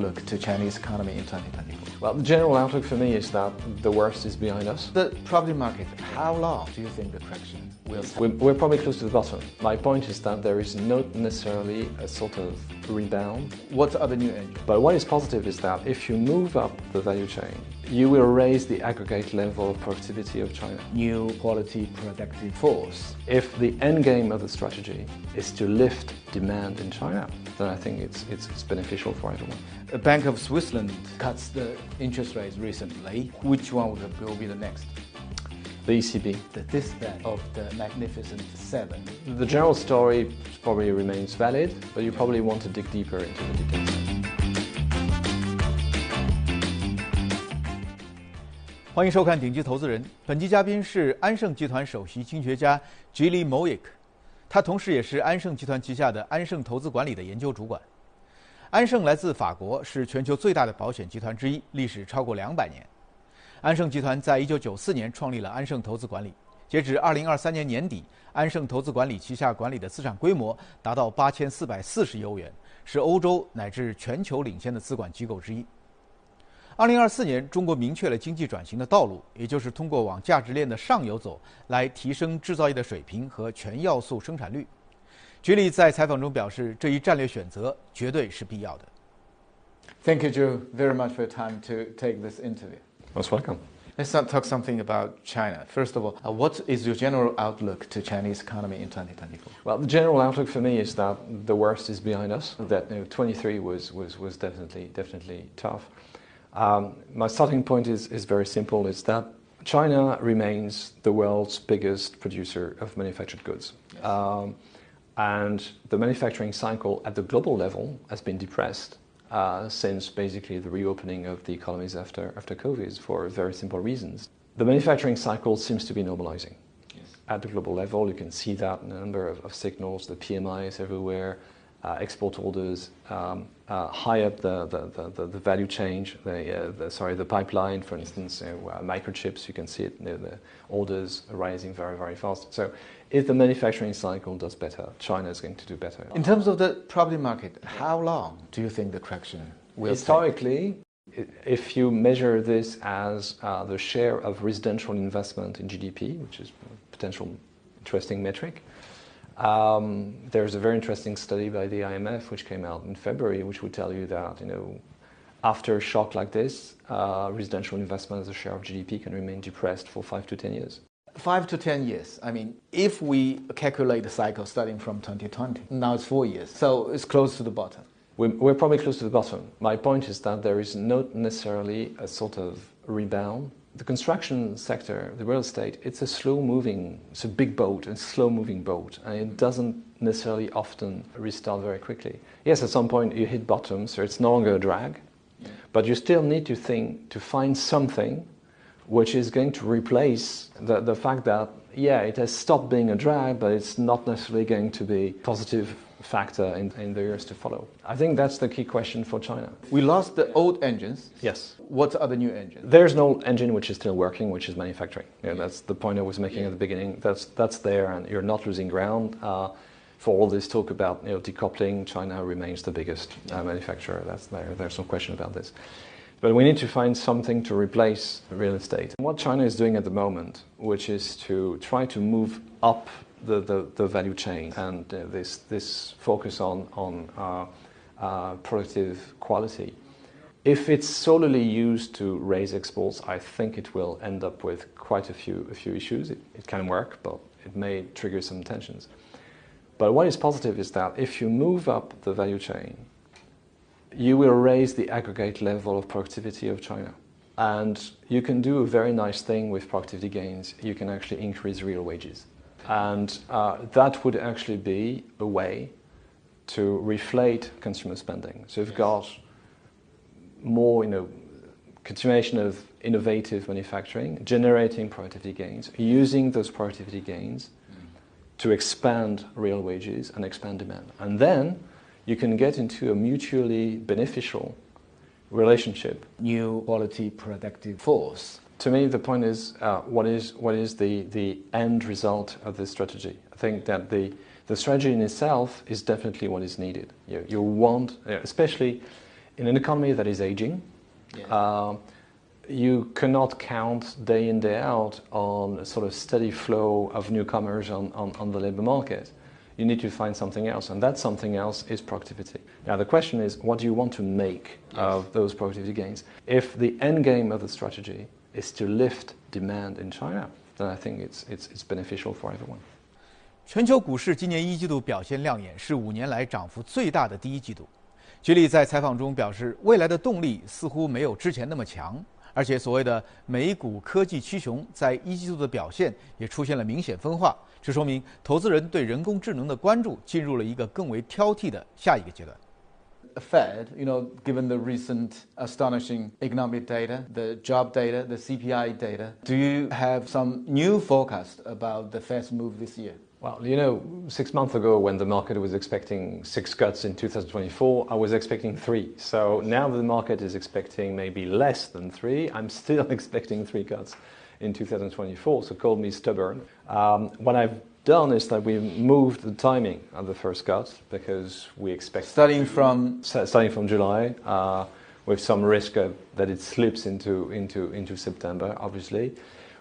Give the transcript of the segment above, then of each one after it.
outlook to Chinese economy in 2024? Well, the general outlook for me is that the worst is behind us. The property market, how long do you think the correction will take? We're probably close to the bottom. My point is that there is not necessarily a sort of rebound. What are the new engines? But what is positive is that if you move up the value chain, you will raise the aggregate level of productivity of China. New quality productive force. If the end game of the strategy is to lift demand in China, then I think it's beneficial for everyone. The Bank of Switzerland cuts the interest rates recently. Which one will be the next? The ECB. The disband of the Magnificent Seven. The general story probably remains valid, but you probably want to dig deeper into the details. 欢迎收看《顶级投资人》，本期嘉宾是安盛集团首席经济学家 Julie Moik， 他同时也是安盛集团旗下的安盛投资管理的研究主管。安盛来自法国，是全球最大的保险集团之一，历史超过200年。安盛集团在1994年创立了安盛投资管理，截止2023年年底，安盛投资管理旗下管理的资产规模达到8440亿欧元，是欧洲乃至全球领先的资管机构之一。2024年，中国明确了经济转型的道路，也就是通过往价值链的上游走，来提升制造业的水平和全要素生产率。局里在采访中表示，这一战略选择绝对是必要的。Thank you, Joe, very much for your time to take this interview. Most welcome. Let's talk something about China. First of all, what is your general outlook to Chinese economy in 2024? Well, the general outlook for me is that the worst is behind us. That 23 was definitely tough. My starting point is very simple. It's that China remains the world's biggest producer of manufactured goods. And the manufacturing cycle at the global level has been depressed since basically the reopening of the economies after COVID for very simple reasons. The manufacturing cycle seems to be normalizing. Yes. At the global level, you can see that in a number of signals, the PMIs everywhere, export orders, high up the value chain, the pipeline, for instance, microchips, you can see it, the orders are rising very, very fast. So if the manufacturing cycle does better, China is going to do better. In terms of the property market, how long do you think the correction will take? Historically, if you measure this as the share of residential investment in GDP, which is a potential interesting metric, there's a very interesting study by the IMF which came out in February, which would tell you that after a shock like this, residential investment as a share of GDP can remain depressed for 5 to 10 years. 5 to 10 years. I mean, if we calculate the cycle starting from 2020, now it's 4 years, so it's close to the bottom. We're probably close to the bottom. My point is that there is not necessarily a sort of rebound. The construction sector, the real estate, it's a big boat, a slow-moving boat, and it doesn't necessarily often restart very quickly. Yes, at some point you hit bottom, so it's no longer a drag, but you still need to find something which is going to replace the fact that, yeah, it has stopped being a drag, but it's not necessarily going to be a positive factor in the years to follow. I think that's the key question for China. We lost the old engines. Yes. What are the new engines? There's an old engine which is still working, which is manufacturing. Yeah, that's the point I was making at the beginning. That's there, and you're not losing ground. For all this talk about decoupling, China remains the biggest manufacturer. That's there. There's no question about this. But we need to find something to replace real estate. What China is doing at the moment, which is to try to move up the value chain, and this focus on productive quality. If it's solely used to raise exports, I think it will end up with quite a few issues. It can work, but it may trigger some tensions. But what is positive is that if you move up the value chain, you will raise the aggregate level of productivity of China. And you can do a very nice thing with productivity gains. You can actually increase real wages. And that would actually be a way to reflate consumer spending. So you've got more, continuation of innovative manufacturing, generating productivity gains, using those productivity gains to expand real wages and expand demand. And then you can get into a mutually beneficial relationship. New quality productive force. To me, the point is, what is the end result of this strategy? I think that the strategy in itself is definitely what is needed. You want, especially In an economy that is aging, you cannot count day in, day out on a sort of steady flow of newcomers on the labor market. You need to find something else, and that something else is productivity. Now the question is, what do you want to make of those productivity gains? If the end game of the strategy is to lift demand in China, then I think it's beneficial for everyone. 全球股市今年一季度表现亮眼，是5年来涨幅最大的第一季度。局里在采访中表示，未来的动力似乎没有之前那么强，而且所谓的美股科技七雄在一季度的表现也出现了明显分化，这说明投资人对人工智能的关注进入了一个更为挑剔的下一个阶段。Fed, given the recent astonishing economic data, the job data, the CPI data, do you have some new forecast about the Fed's move this year? Well, 6 months ago when the market was expecting 6 cuts in 2024, I was expecting 3. So now the market is expecting maybe less than 3. I'm still expecting 3 cuts in 2024, so call me stubborn. What I've done is that we moved the timing of the first cut because we expect starting from July, with some risk that it slips into September, obviously.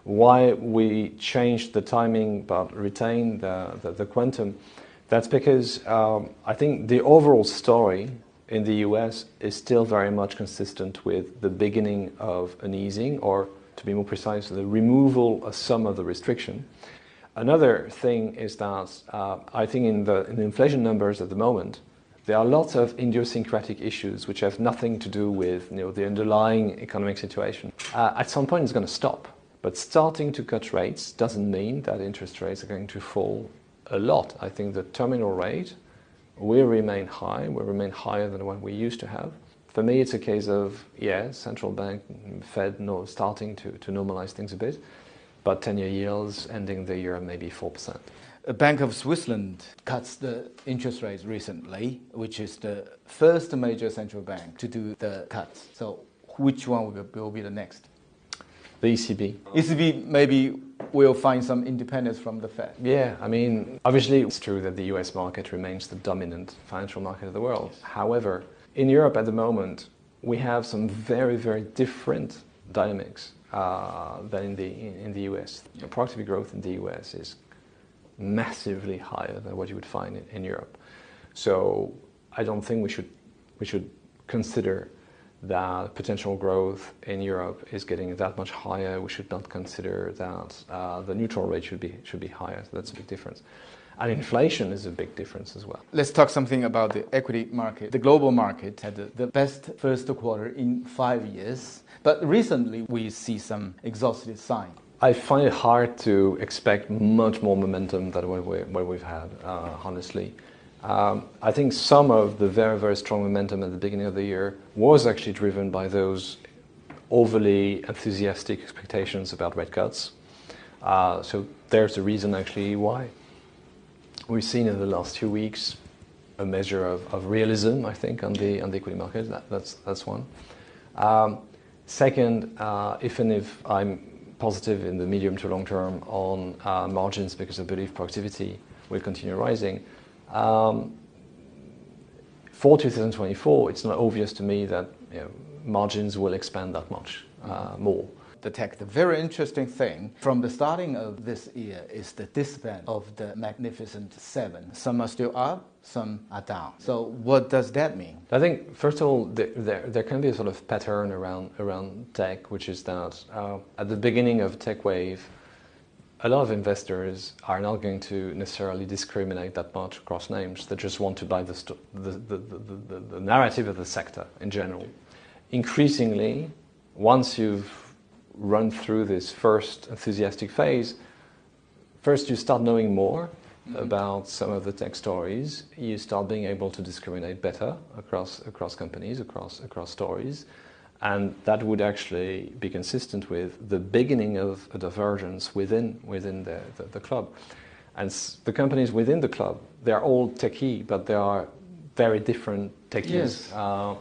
Why we changed the timing but retained the quantum, that's because I think the overall story in the US is still very much consistent with the beginning of an easing, or to be more precise, the removal of some of the restriction. Another thing is that I think in the inflation numbers at the moment, there are lots of idiosyncratic issues which have nothing to do with the underlying economic situation. At some point it's going to stop. But starting to cut rates doesn't mean that interest rates are going to fall a lot. I think the terminal rate will remain high, will remain higher than what we used to have. For me, it's a case of, central bank, Fed, starting to normalize things a bit, but 10-year yields ending the year maybe 4%. Bank of Switzerland cuts the interest rates recently, which is the first major central bank to do the cuts. So which one will be the next? The ECB. ECB maybe will find some independence from the Fed. Yeah, I mean, obviously it's true that the US market remains the dominant financial market of the world. However, in Europe at the moment, we have some very, very different dynamics than in the US. Productivity growth in the US is massively higher than what you would find in Europe. So I don't think we should consider that potential growth in Europe is getting that much higher. We should not consider that the neutral rate should be higher. So that's a big difference. And inflation is a big difference as well. Let's talk something about the equity market. The global market had the best first quarter in 5 years, but recently we see some exhaustive signs. I find it hard to expect much more momentum than what we've had, honestly. I think some of the very, very strong momentum at the beginning of the year was actually driven by those overly enthusiastic expectations about rate cuts. So there's the reason actually why. We've seen in the last 2 weeks a measure of realism, I think, on the equity market. That's one. Second, if I'm positive in the medium to long term on margins, because I believe productivity will continue rising. For 2024, it's not obvious to me that margins will expand that much more. The very interesting thing from the starting of this year is the disband of the Magnificent Seven. Some are still up, some are down. So what does that mean? I think, first of all, there can be a sort of pattern around tech, which is that at the beginning of tech wave, a lot of investors are not going to necessarily discriminate that much across names. They just want to buy the narrative of the sector in general. Increasingly, once you've run through this first enthusiastic phase, first you start knowing more about some of the tech stories. You start being able to discriminate better across companies, across stories. And that would actually be consistent with the beginning of a divergence within the club. And the companies within the club, they're all techie, but they are very different techies. Yes.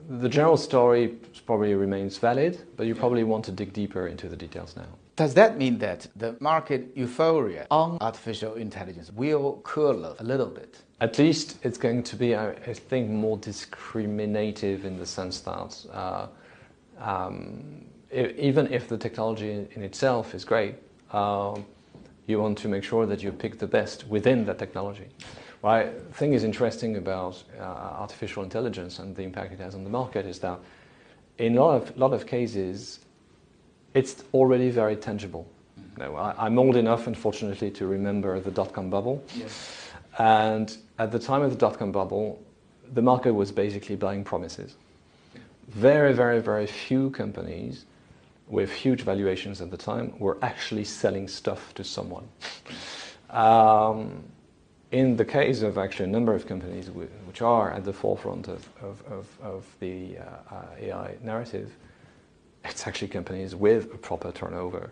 The general story probably remains valid, but you probably want to dig deeper into the details now. Does that mean that the market euphoria on artificial intelligence will cool a little bit? At least it's going to be, I think, more discriminative in the sense that even if the technology in itself is great, you want to make sure that you pick the best within that technology. What I think is interesting about artificial intelligence and the impact it has on the market is that in a lot of cases, it's already very tangible. Now, I'm old enough, unfortunately, to remember the dot-com bubble. Yes. And at the time of the dot-com bubble, the market was basically buying promises. Very, very, very few companies with huge valuations at the time were actually selling stuff to someone. In the case of actually a number of companies which are at the forefront of the AI narrative, it's actually companies with a proper turnover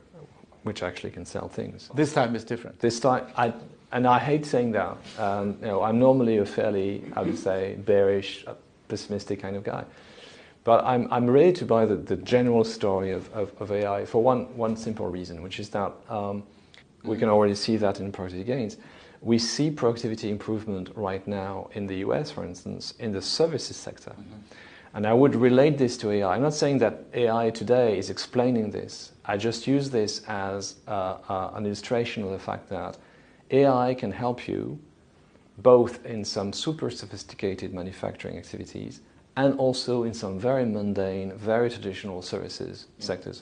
which actually can sell things. This time is different. This time, I hate saying that. I'm normally a fairly, I would say, bearish, pessimistic kind of guy. But I'm ready to buy the general story of AI for one simple reason, which is that we can already see that in productivity gains. We see productivity improvement right now in the US, for instance, in the services sector. Mm-hmm. And I would relate this to AI. I'm not saying that AI today is explaining this. I just use this as an illustration of the fact that AI can help you both in some super sophisticated manufacturing activities and also in some very mundane, very traditional services sectors.